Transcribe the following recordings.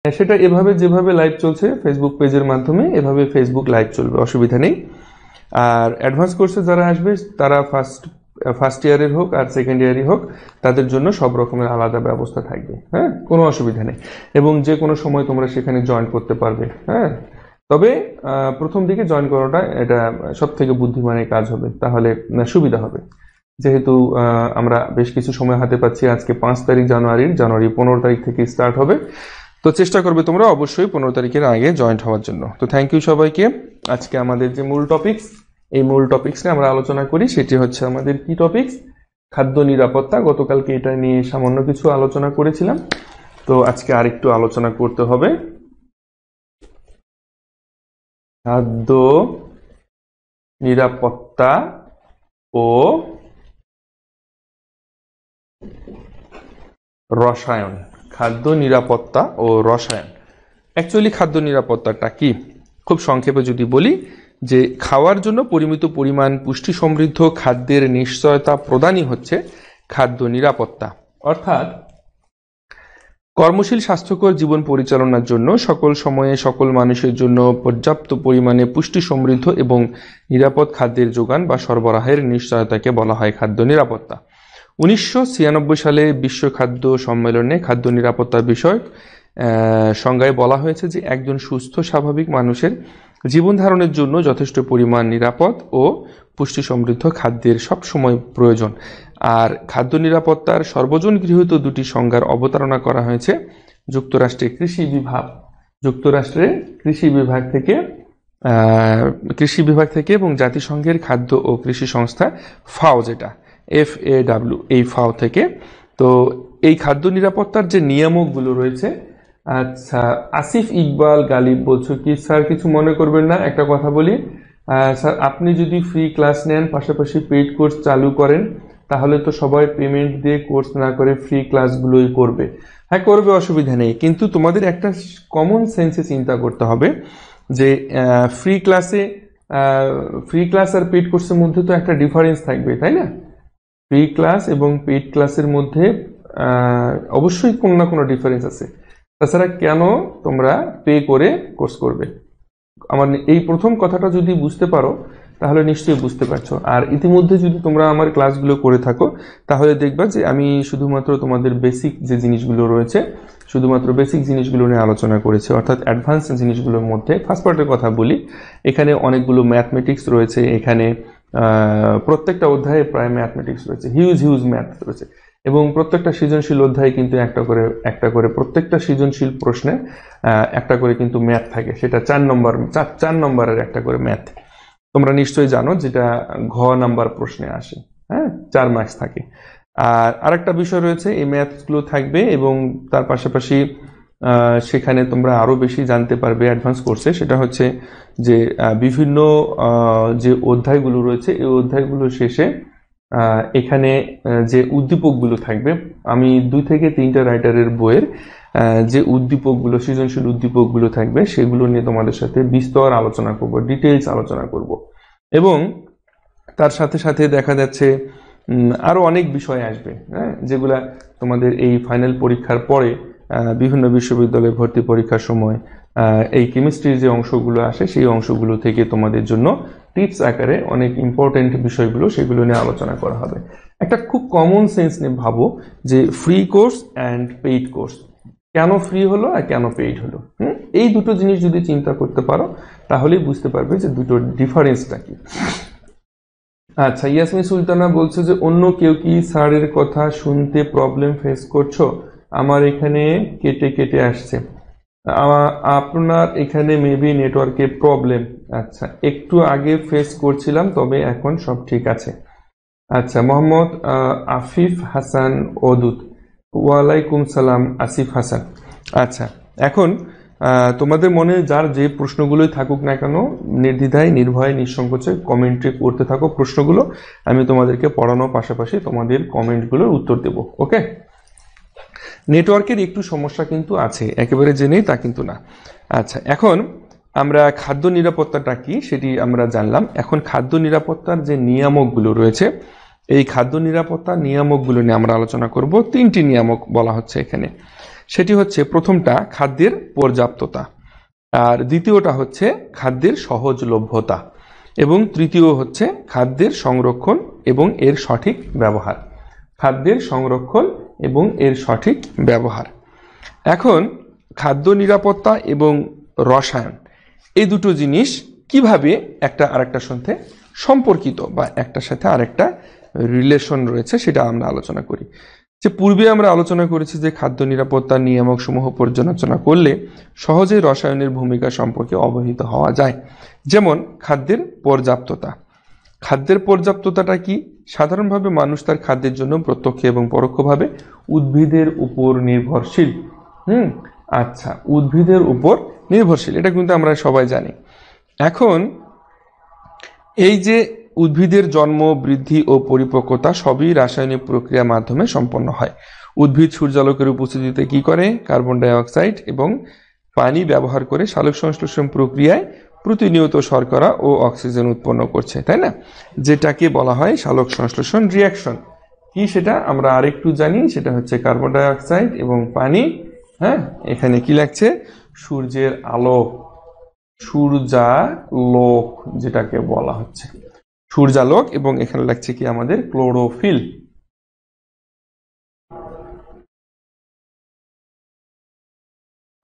সেটা এভাবে যেভাবে লাইভ চলছে ফেসবুক পেজের মাধ্যমে এভাবে ফেসবুক লাইভ চলবে, অসুবিধা নেই। আর অ্যাডভান্স কোর্সে যারা আসবে তারা ফার্স্ট ইয়ারের হোক আর সেকেন্ড ইয়ারই হোক, তাদের জন্য সব রকমের আলাদা ব্যবস্থা থাকবে। হ্যাঁ, কোনো অসুবিধা নেই, এবং যে কোনো সময় তোমরা সেখানে জয়েন করতে পারবে। হ্যাঁ, তবে প্রথম দিকে জয়েন করাটা এটা সব থেকে বুদ্ধিমানের কাজ হবে, তাহলে সুবিধা হবে। যেহেতু আমরা বেশ কিছু সময় হাতে পাচ্ছি, আজকে 5 তারিখ জানুয়ারি 15 তারিখ থেকে স্টার্ট হবে, তো চেষ্টা করবে তোমরা অবশ্যই 15 তারিখের আগে জয়েন্ট হওয়ার জন্য। তো থ্যাংক ইউ সবাইকে। আজকে আমাদের যে মূল টপিকস, এই মূল টপিকস নিয়ে আমরা আলোচনা করি, সেটি হচ্ছে আমাদের কি টপিকস, খাদ্য নিরাপত্তা। গতকালকে এটা নিয়ে সামান্য কিছু আলোচনা করেছিলাম, তো আজকে আরেকটু আলোচনা করতে হবে। খাদ্য নিরাপত্তা ও রসায়ন। খাদ্য নিরাপত্তা ও রসায়ন। অ্যাকচুয়ালি খাদ্য নিরাপত্তাটা কি, খুব সংক্ষেপে যদি বলি, যে খাওয়ার জন্য পরিমিত পরিমাণ পুষ্টি সমৃদ্ধ খাদ্যের নিশ্চয়তা প্রদানই হচ্ছে খাদ্য নিরাপত্তা। অর্থাৎ কর্মশীল স্বাস্থ্যকর জীবন পরিচালনার জন্য সকল সময়ে সকল মানুষের জন্য পর্যাপ্ত পরিমাণে পুষ্টি সমৃদ্ধ এবং নিরাপদ খাদ্যের যোগান বা সরবরাহের নিশ্চয়তাকে বলা হয় খাদ্য নিরাপত্তা। 1996 সালে বিশ্ব খাদ্য সম্মেলনে খাদ্য নিরাপত্তা বিষয়ক সংজ্ঞায় বলা হয়েছে যে একজন সুস্থ স্বাভাবিক মানুষের জীবন ধারণের জন্য যথেষ্ট পরিমাণ নিরাপদ ও পুষ্টি সমৃদ্ধ খাদ্যের সবসময় প্রয়োজন। আর খাদ্য নিরাপত্তার সর্বজন গৃহীত দুটি সংজ্ঞার অবতারণা করা হয়েছে যুক্তরাষ্ট্রের কৃষি বিভাগ থেকে এবং জাতিসংঘের খাদ্য ও কৃষি সংস্থা ফাও, যেটা FAW, এই ফাও থেকে। তো এই খাদ্য নিরাপত্তার যে নিয়ামকগুলো রয়েছে, আচ্ছা আসিফ ইকবাল গালিব বলছো কি স্যার, কিছু মনে করবেন না, একটা কথা বলি স্যার, আপনি যদি ফ্রি ক্লাস নেন পাশাপাশি পেইড কোর্স চালু করেন, তাহলে তো সবাই পেমেন্ট দিয়ে কোর্স না করে ফ্রি ক্লাসগুলোই করবে। হ্যাঁ করবে, অসুবিধা নেই, কিন্তু তোমাদের একটা কমন সেন্সে চিন্তা করতে হবে যে ফ্রি ক্লাস আর পেইড কোর্সের মধ্যে তো একটা ডিফারেন্স থাকবে, তাই না? ফ্রি ক্লাস এবং পেইড ক্লাসের মধ্যে অবশ্যই কোনো না কোনো ডিফারেন্স আছে। তাছাড়া কেন তোমরা পে করে কোর্স করবে? আমার এই প্রথম কথাটা যদি বুঝতে পারো তাহলে নিশ্চয়ই বুঝতে পারছো। আর ইতিমধ্যে যদি তোমরা আমার ক্লাসগুলো করে থাকো, তাহলে দেখবা যে আমি শুধুমাত্র তোমাদের বেসিক যে জিনিসগুলো রয়েছে, শুধুমাত্র বেসিক জিনিসগুলো নিয়ে আলোচনা করেছি। অর্থাৎ অ্যাডভান্স জিনিসগুলোর মধ্যে ফার্স্ট পার্টের কথা বলি, এখানে অনেকগুলো ম্যাথমেটিক্স রয়েছে, এখানে প্রত্যেকটা অধ্যায়ে প্রায় ম্যাথমেটিক্স রয়েছে, হিউজ ম্যাথ রয়েছে, এবং প্রত্যেকটা সৃজনশীল অধ্যায়ে কিন্তু একটা করে প্রত্যেকটা সৃজনশীল প্রশ্নে একটা করে কিন্তু ম্যাথ থাকে, সেটা 4 নম্বরের একটা করে ম্যাথ। তোমরা নিশ্চয়ই জানো, যেটা ঘ নাম্বার প্রশ্নে আসে। হ্যাঁ, 4 মার্কস থাকে। আর আরেকটা বিষয় রয়েছে, এই ম্যাথগুলো থাকবে এবং তার পাশাপাশি সেখানে তোমরা আরো বেশি জানতে পারবে অ্যাডভান্স কোর্সে, সেটা হচ্ছে যে বিভিন্ন যে অধ্যায়গুলো রয়েছে, এই অধ্যায়গুলো শেষে এখানে যে উদ্দীপকগুলো থাকবে, আমি 2 থেকে 3টা রাইটারের বইয়ের যে উদ্দীপকগুলো, সৃজনশীল উদ্দীপকগুলো থাকবে, সেগুলো নিয়ে তোমাদের সাথে বিস্তর আলোচনা করব, ডিটেইলস আলোচনা করব। এবং তার সাথে সাথে দেখা যাচ্ছে আরো অনেক বিষয় আসবে, হ্যাঁ, যেগুলা তোমাদের এই ফাইনাল পরীক্ষার পরে বিভিন্ন বিশ্ববিদ্যালয়ে ভর্তি পরীক্ষার সময় এই কেমিস্ট্রির যে অংশগুলো আসে, সেই অংশগুলো থেকে তোমাদের জন্য টিপস আকারে অনেক ইম্পর্টেন্ট বিষয়গুলো, সেগুলো নিয়ে আলোচনা করা হবে। একটা খুব কমন সেন্স নিয়ে ভাবো যে free course and paid course, কেন ফ্রি হলো আর কেন পেইড হলো। এই দুটো জিনিস যদি চিন্তা করতে পারো, তাহলেই বুঝতে পারবে যে দুটোর ডিফারেন্সটা কি। আচ্ছা, ইয়াসমিন সুলতানা বলছে যে অন্য কেউ কি স্যারের কথা শুনতে প্রবলেম ফেস করছো? আমার এখানে কেটে কেটে আসছে, আপনার এখানে মেবি নেটওয়ার্কের প্রবলেম। আচ্ছা, একটু আগে ফেস করছিলাম, তবে এখন সব ঠিক আছে। আচ্ছা, মোহাম্মদ আফিফ হাসান ওদুদ, ওয়ালাইকুম সালাম আসিফ হাসান। আচ্ছা, এখন তোমাদের মনে যার যে প্রশ্নগুলোই থাকুক না কেন, নির্দ্বিধায় নির্ভয়ে নিঃসংকোচে কমেন্টে করতে থাকো প্রশ্নগুলো, আমি তোমাদেরকে পড়ানোর পাশাপাশি তোমাদের কমেন্টগুলোর উত্তর দেব। ওকে, নেটওয়ার্কের একটু সমস্যা কিন্তু আছে, একেবারে যে নেই তা কিন্তু না। আচ্ছা, এখন আমরা খাদ্য নিরাপত্তাটা কি সেটি আমরা জানলাম। এখন খাদ্য নিরাপত্তার যে নিয়ামকগুলো রয়েছে, এই খাদ্য নিরাপত্তার নিয়ামকগুলো নিয়ে আমরা আলোচনা করব। 3টি নিয়ামক বলা হচ্ছে এখানে। সেটি হচ্ছে প্রথমটা খাদ্যের পর্যাপ্ততা, আর দ্বিতীয়টা হচ্ছে খাদ্যের সহজলভ্যতা, এবং তৃতীয় হচ্ছে খাদ্যের সংরক্ষণ এবং এর সঠিক ব্যবহার। খাদ্যের সংরক্ষণ এবং এর সঠিক ব্যবহার। এখন খাদ্য নিরাপত্তা এবং রসায়ন এই দুটো জিনিস কিভাবে একটা আরেকটার সাথে সম্পর্কিত বা একটার সাথে আরেকটা রিলেশন রয়েছে সেটা আমরা আলোচনা করি। যে পূর্বে আমরা আলোচনা করেছি যে খাদ্য নিরাপত্তার নিয়ামক সমূহ পর্যালোচনা করলে সহজেই রসায়নের ভূমিকা সম্পর্কে অবহিত হওয়া যায়। যেমন খাদ্যের পর্যাপ্ততা। খাদ্যের পর্যাপ্ততাটা কি? সাধারণভাবে মানুষ তার খাদ্যের জন্য প্রত্যক্ষ এবং পরোক্ষভাবে উদ্ভিদের উপর নির্ভরশীল। আচ্ছা, উদ্ভিদের উপর নির্ভরশীল, এটা কিন্তু আমরা সবাই জানি। এখন এই যে উদ্ভিদের জন্ম, বৃদ্ধি ও পরিপক্কতা সবই রাসায়নিক প্রক্রিয়ার মাধ্যমে সম্পন্ন হয়। উদ্ভিদ সূর্যালোকের উপস্থিতিতে কি করে? কার্বন ডাই অক্সাইড এবং পানি ব্যবহার করে সালোক সংশ্লেষণ প্রক্রিয়ায় প্রতিনিয়ত শর্করা ও অক্সিজেন উৎপন্ন করছে, তাই না? যেটাকে বলা হয় সালোক সংশ্লেষণ রিঅ্যাকশন। কি সেটা আমরা আরেকটু জানি, সেটা হচ্ছে কার্বন ডাই অক্সাইড এবং পানি। এখানে কি লাগছে? সূর্যের আলো, সূর্যালোক যেটাকে বলা হচ্ছে সূর্যালোক, এবং এখানে লাগছে কি আমাদের ক্লোরোফিল।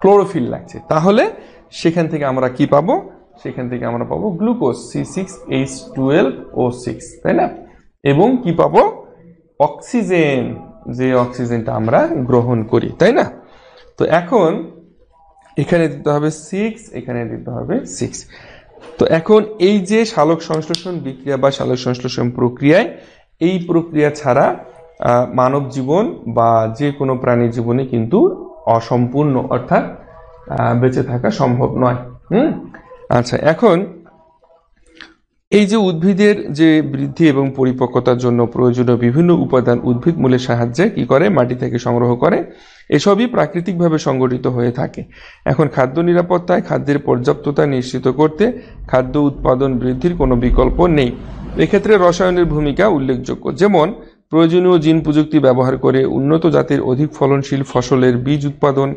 ক্লোরোফিল লাগছে। তাহলে সেখান থেকে আমরা কি পাবো? সেখান থেকে আমরা পাবো গ্লুকোজ C6H12O6, তাই না? এবং কি পাবো? অক্সিজেন, যে অক্সিজেনটা আমরা গ্রহণ করি, তাই না? তো এখন এখানে দিতে হবে 6, এখানে দিতে হবে 6। তো এখন এই যে সালোক সংশ্লেষণ বিক্রিয়া বা সালোক সংশ্লেষণ প্রক্রিয়ায়, এই প্রক্রিয়া ছাড়া মানব জীবন বা যে কোনো প্রাণী জীবনে কিন্তু অসম্পূর্ণ, অর্থাৎ বেঁচে থাকা সম্ভব নয়। আচ্ছা, এখন এই যে উদ্ভিদের যে বৃদ্ধি এবং পরিপক্কতার জন্য প্রয়োজনীয় বিভিন্ন উপাদান উদ্ভিদ মূলের সাহায্যে কি করে? মাটি থেকে সংগ্রহ করে। এসবই প্রাকৃতিকভাবে সংগঠিত হয়ে থাকে। এখন খাদ্য নিরাপত্তায় খাদ্যের পর্যাপ্ততা নিশ্চিত করতে খাদ্য উৎপাদন বৃদ্ধির কোনো বিকল্প নেই। এক্ষেত্রে রসায়নের ভূমিকা উল্লেখযোগ্য। যেমন প্রয়োজনীয় জিন প্রযুক্তি ব্যবহার করে উন্নত জাতের অধিক ফলনশীল ফসলের বীজ উৎপাদন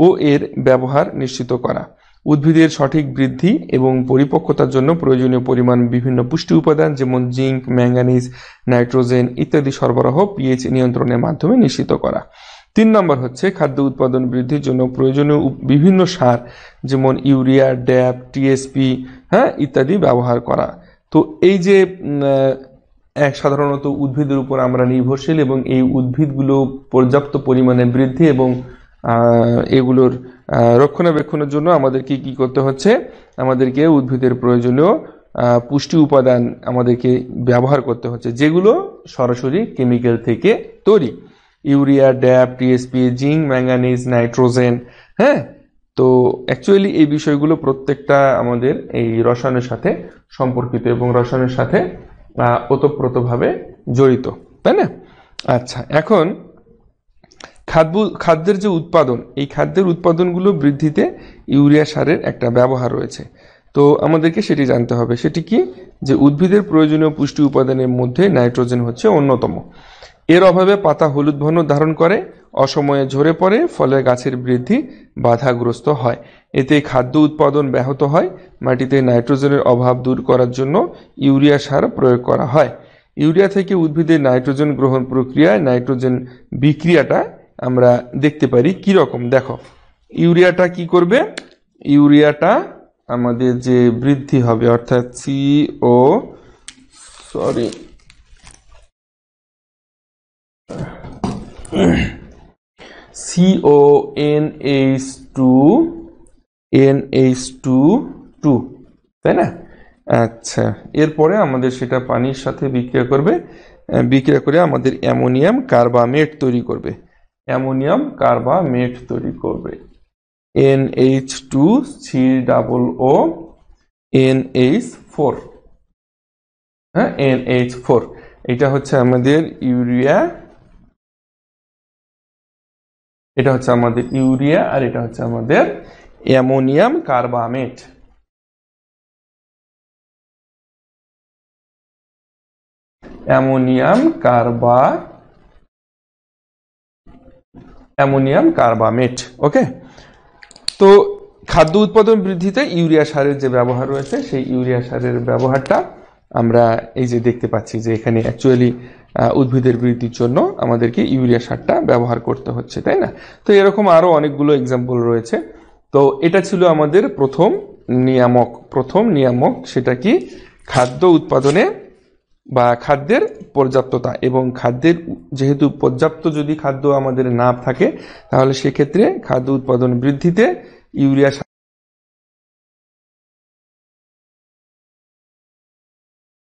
ও এর ব্যবহার নিশ্চিত করা। উদ্ভিদের সঠিক বৃদ্ধি এবং পরিপক্কতার জন্য প্রয়োজনীয় পরিমাণ বিভিন্ন পুষ্টি উপাদান যেমন জিঙ্ক, ম্যাঙ্গানিজ, নাইট্রোজেন ইত্যাদি সরবরাহ পিএইচ নিয়ন্ত্রণের মাধ্যমে নিশ্চিত করা। 3 নম্বর হচ্ছে খাদ্য উৎপাদন বৃদ্ধির জন্য প্রয়োজনীয় বিভিন্ন সার যেমন ইউরিয়া, ড্যাপ, টিএসপি ইত্যাদি ব্যবহার করা। তো এই যে সাধারণত উদ্ভিদের উপর আমরা নির্ভরশীল, এবং এই উদ্ভিদগুলো পর্যাপ্ত পরিমাণে বৃদ্ধি এবং এগুলোর রক্ষণাবেক্ষণের জন্য আমাদেরকে কি করতে হচ্ছে? আমাদেরকে উদ্ভিদের প্রয়োজনীয় পুষ্টি উপাদান আমাদেরকে ব্যবহার করতে হচ্ছে, যেগুলো সরাসরি কেমিক্যাল থেকে তৈরি। ইউরিয়া, ড্যাপ, টিএসপি, জিঙ্ক, ম্যাঙ্গানিজ, নাইট্রোজেন। তো অ্যাকচুয়ালি এই বিষয়গুলো প্রত্যেকটা আমাদের এই রসায়নের সাথে সম্পর্কিত এবং রসায়নের সাথে ওতপ্রোতভাবে জড়িত, তাই না? আচ্ছা, এখন খাদ্যের যে উৎপাদন, এই খাদ্যের উৎপাদনগুলো বৃদ্ধিতে ইউরিয়া সারের একটা ব্যবহার রয়েছে। তো আমাদেরকে সেটি জানতে হবে। সেটি কি? যে উদ্ভিদের প্রয়োজনীয় পুষ্টি উপাদানের মধ্যে নাইট্রোজেন হচ্ছে অন্যতম। এর অভাবে পাতা হলুদ বর্ণ ধারণ করে, অসময়ে ঝরে পড়ে, ফলে গাছের বৃদ্ধি বাধাগ্রস্ত হয়। এতে খাদ্য উৎপাদন ব্যাহত হয়। মাটিতে নাইট্রোজেনের অভাব দূর করার জন্য ইউরিয়া সার প্রয়োগ করা হয়। ইউরিয়া থেকে উদ্ভিদের নাইট্রোজেন গ্রহণ প্রক্রিয়ায় নাইট্রোজেন বিক্রিয়াটা আমরা দেখতে পারি কি রকম। দেখো, ইউরিয়াটা কি করবে? ইউরিয়াটা আমাদের যে বৃদ্ধি হবে, অর্থাৎ CONH2, তাই না? আচ্ছা, এরপরে আমাদের সেটা পানির সাথে বিক্রিয়া করবে, বিক্রিয়া করে আমাদের অ্যামোনিয়াম কার্বামেট তৈরি করবে। অ্যামোনিয়াম কার্বামেট তৈরি করবে, NH2COO NH4। NH4, এটা হচ্ছে আমাদের ইউরিয়া, এটা হচ্ছে আমাদের ইউরিয়া, আর এটা হচ্ছে আমাদের ammonium carbamate. Ammonium ammonium carbamate. Okay, তো খাদ্য উৎপাদন বৃদ্ধিতে ইউরিয়া সারের যে ব্যবহার রয়েছে সেই ইউরিয়া সারের ব্যবহারটা আমরা এই যে দেখতে পাচ্ছি যে এখানে অ্যাকচুয়ালি উদ্ভিদের বৃদ্ধির জন্য আমাদেরকে ইউরিয়া সারটা ব্যবহার করতে হচ্ছে, তাই না? তো এরকম আরো অনেকগুলো এক্সাম্পল রয়েছে। তো এটা ছিল আমাদের প্রথম নিয়ামক, সেটা কি? খাদ্য উৎপাদনে বা খাদ্যের পর্যাপ্ততা, এবং খাদ্যের যেহেতু পর্যাপ্ত যদি খাদ্য আমাদের না থাকে তাহলে সেক্ষেত্রে খাদ্য উৎপাদন বৃদ্ধিতে ইউরিয়া